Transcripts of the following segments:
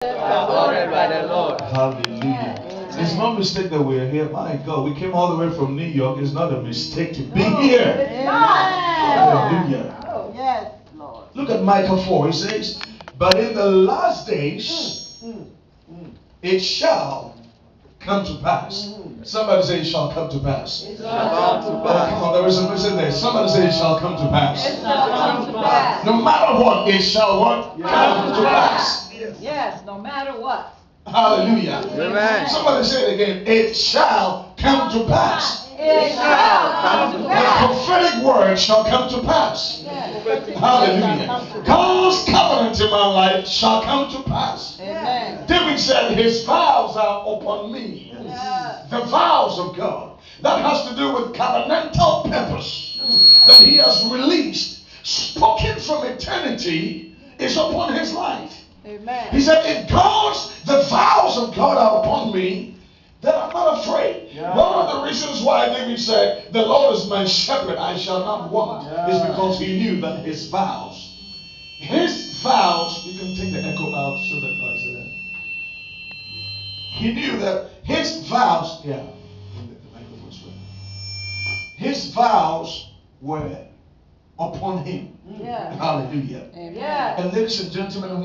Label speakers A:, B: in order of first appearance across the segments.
A: Honored by the Lord.
B: Hallelujah. It's no mistake that we're here. My God, we came all the way from New York. It's not a mistake to be here. Hallelujah.
C: Yes, Lord.
B: Look at Micah 4. It says, but in the last days, it shall come to pass. Somebody say it shall come to pass.
A: It shall come to
B: Oh,
A: pass.
B: come on, there is a message there. Somebody say it shall come to pass.
C: It shall come to pass.
B: No matter what, it shall what? Come to pass.
C: Yes, no matter what.
B: Hallelujah.
A: Amen.
B: Somebody say it again. It shall come to pass.
C: It shall come to
B: The
C: pass.
B: prophetic word shall come to pass.
C: Yes.
B: Hallelujah. God's covenant in my life shall come to pass.
C: Amen.
B: David said, his vows are upon me.
C: Yes.
B: The vows of God. That has to do with covenantal purpose that he has released, spoken from eternity, is upon his life.
C: Amen.
B: He said, if the vows of God are upon me, then I'm not afraid. One of the reasons why David said, the Lord is my shepherd, I shall not want, is because he knew that his vows, you can take the echo out so that I say that. He knew that his vows, the microphone's right. His vows were upon him.
C: Yes.
B: Hallelujah.
C: Amen.
B: And ladies and gentlemen,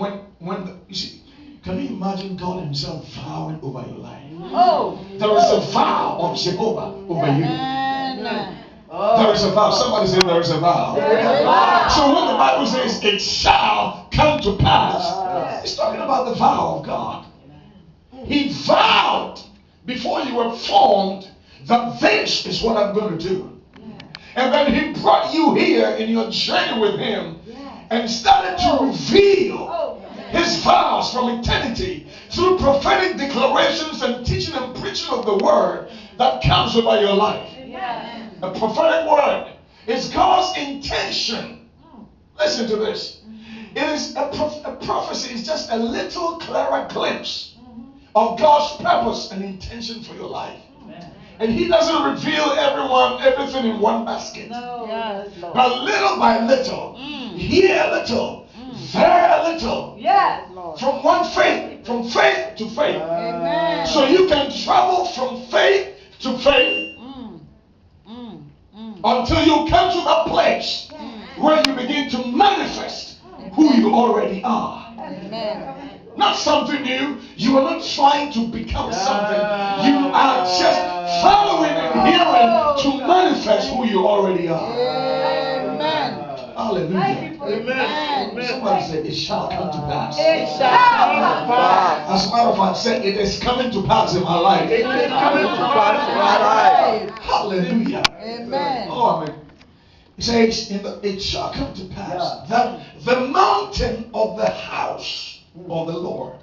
B: you see, can you imagine God himself vowing over your life?
C: Oh.
B: There is a vow of Jehovah over you.
C: Amen.
B: There is a vow. Somebody say there is a vow.
C: There is a vow.
B: So when the Bible says it shall come to pass, it's talking about the vow of God. He vowed before you were formed that this is what I'm going to do. And then he brought you here in your journey with him and started to reveal his vows from eternity through prophetic declarations and teaching and preaching of the word that comes over your life. A prophetic word is God's intention. Listen to this. It is a prophecy is just a little clearer glimpse of God's purpose and intention for your life. And he doesn't reveal everything in one basket.
C: No. Yes, Lord.
B: But little by little, here a little, there a little.
C: Yes, Lord.
B: From faith to faith.
C: Amen.
B: So you can travel from faith to faith until you come to that place where you begin to manifest who you already are.
C: Amen.
B: Not something new. You are not trying to become something. You are just following and hearing to manifest who you already are.
C: Amen.
B: Hallelujah.
C: Amen.
B: Somebody said it shall come to pass.
C: It shall come to pass.
B: As a matter of fact, said it is coming to pass in my life.
A: It is coming to pass in my life.
B: Hallelujah.
C: Amen.
B: Oh, amen. He says, it shall come to pass that the mountain of the house of the Lord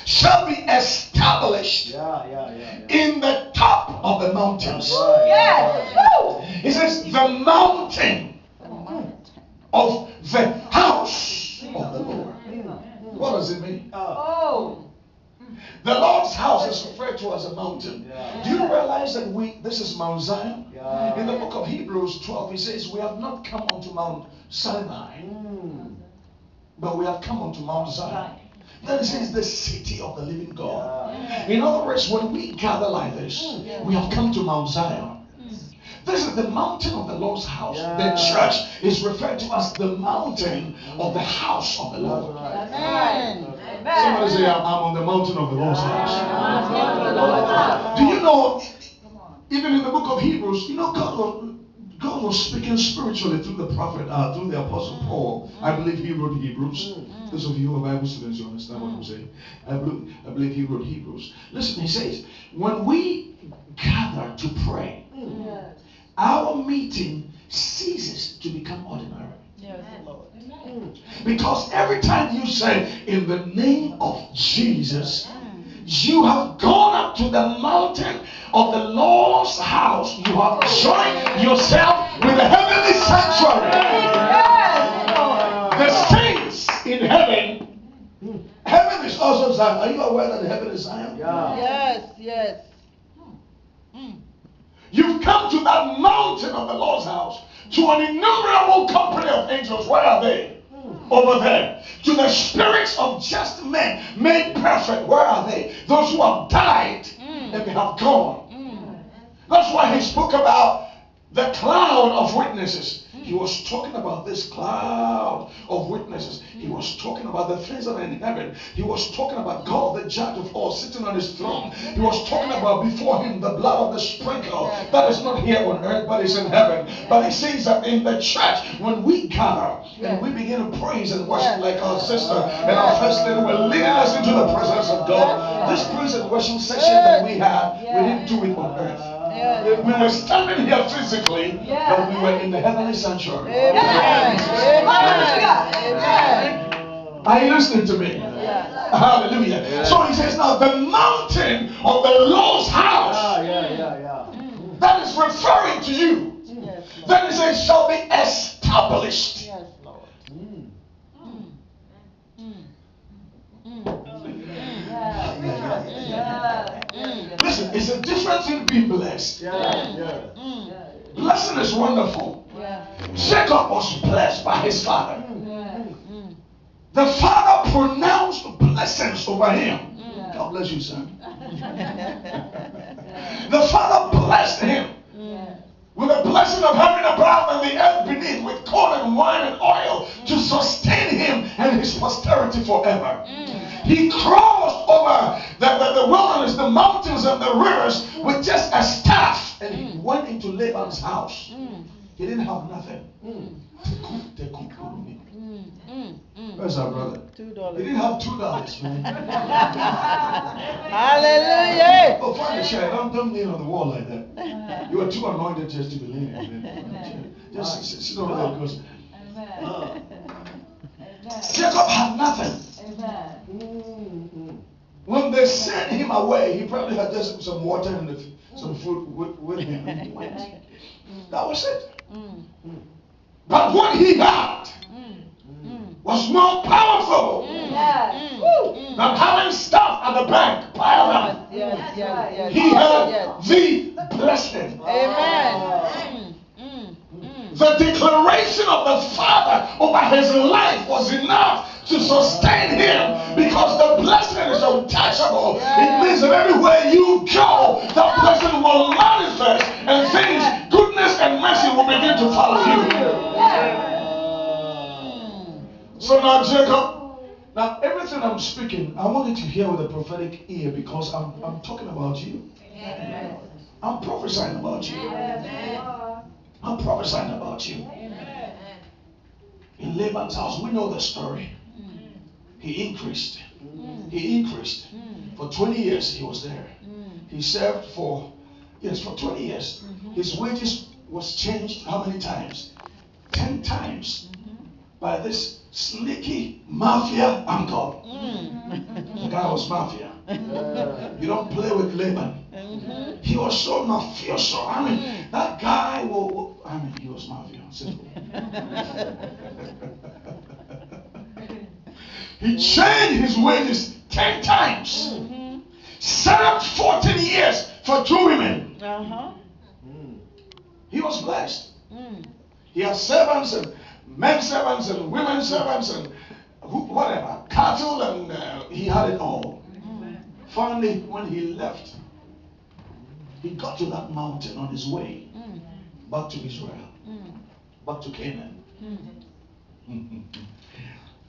B: shall be established in the top of the mountains.
C: Yes.
B: He says, the mountain of the house of the Lord. What does it mean?
C: Oh.
B: The Lord's house is referred to as a mountain. Do you realize that this is Mount Zion? In the book of Hebrews 12, he says, we have not come unto Mount Sinai, but we have come unto Mount Zion. That is the city of the living God. In other words, when we gather like this, we have come to Mount Zion. This is the mountain of the Lord's house. The church is referred to as the mountain of the house of the Lord.
C: Amen.
B: Somebody say, I'm on the mountain of the Lord's house. Do you know, even in the book of Hebrews, you know, God was speaking spiritually through the prophet, through the apostle Paul. I believe he wrote Hebrews. Those of you who are Bible students, you understand what I'm saying. I believe he wrote Hebrews. Listen, he says, when we gather to pray, our meeting ceases to become ordinary.
C: Yes, Lord.
B: Because every time you say, in the name of Jesus, you have gone up to the mountain of the Lord's house. You have joined yourself with the heavenly sanctuary. The saints in heaven. Heaven is also Zion. Are you aware that the heaven is Zion?
C: Yes.
B: You've come to that mountain of the Lord's house, to an innumerable company of angels. Where are they? over there. To the spirits of just men made perfect. Where are they? Those who have died and they have gone. That's why he spoke about the cloud of witnesses. He was talking about this cloud of witnesses. He was talking about the things that are in heaven. He was talking about God, the judge of all, sitting on his throne. He was talking about before him the blood of the sprinkle that is not here on earth but is in heaven. But he says that in the church, when we gather and we begin to praise and worship like our sister and our first lady were leading us into the presence of God, this praise and worship session that we had, we didn't do it on earth. We were standing here physically, but we were in the heavenly sanctuary.
C: Amen. Amen.
B: Are you listening to me? Hallelujah. So he says now the mountain of the Lord's house that is referring to you. Then he says shall be established.
C: Yes, Lord.
B: Listen, it's a different thing being blessed. Blessing is wonderful. Jacob was blessed by his father. The father pronounced blessings over him. God bless you, son. The father blessed him with the blessing of heaven above and the earth beneath, with corn and wine and oil to sustain him and his posterity forever. He crossed over the wilderness, the mountains and the rivers with just a staff, and he went into Laban's house. He didn't have nothing. Where's our brother?
C: $2.
B: He didn't have $2, man.
C: Hallelujah.
B: Oh, find a chair. Don't lean on the wall like that. You are too anointed just to be leaning. Just sit over there because Jacob had nothing. When they sent him away, he probably had just some water and some food with him. And he went. That was it. But what he had was more powerful than having stuff at the bank piled up.
C: Yes.
B: He had the blessing.
C: Amen.
B: The declaration of the Father over his life was enough to sustain him because the blessing is untouchable. It means that everywhere you go, that blessing will manifest and things, goodness and mercy will begin to follow you. So now Jacob, now everything I'm speaking, I want you to hear with a prophetic ear because I'm talking about you. I'm prophesying about you. I'm prophesying about you. In Laban's house, we know the story. He increased. He increased. For 20 years he was there. He served for 20 years. His wages was changed how many times? 10 times. By this sneaky mafia uncle. The guy was mafia. You don't play with Laban. He was so mafioso. I mean, that guy he was mafia. Simple. He changed his wages 10 times. Served 14 years for 2 women. He was blessed. He had servants and men servants and women servants and whatever, cattle, and he had it all. Finally, when he left, he got to that mountain on his way back to Israel, back to Canaan.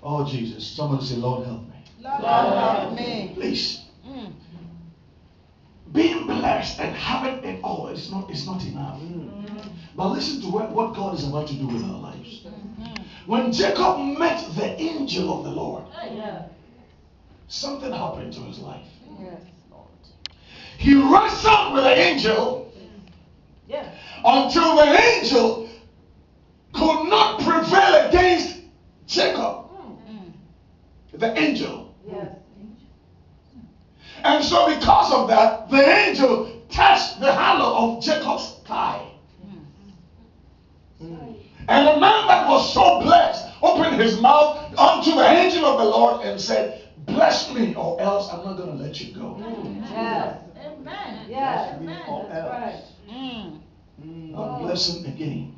B: Oh Jesus, somebody say, Lord help me.
C: Lord help me.
B: Please. Being blessed and having it all is not enough. But listen to what God is about to do with our lives. When Jacob met the angel of the Lord, something happened to his life. He wrestled with the angel until the angel could not prevail against Jacob. The angel. And so because of that, the angel touched the hollow of Jacob's thigh. And the man that was so blessed opened his mouth unto the angel of the Lord and said, bless me or else I'm not going to let you go.
D: Amen.
B: I'm blessing again.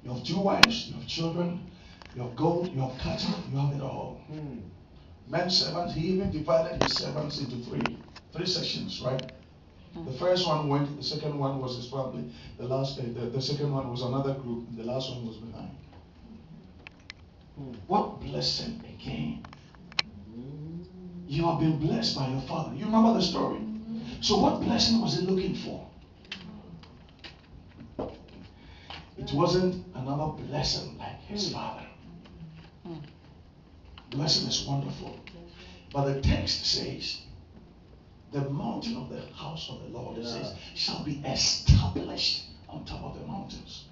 B: You have 2 wives, you have children, your gold, your cattle, you have it all.
A: Mm.
B: Men servants, he even divided his servants into three sections, right? The first one went, the second one was his family, the second one was another group, and the last one was behind. What blessing again. You have been blessed by your father. You remember the story? So what blessing was he looking for? It wasn't another blessing like his father. Blessing is wonderful. But the text says, the mountain of the house of the Lord, it says, shall be established on top of the mountains.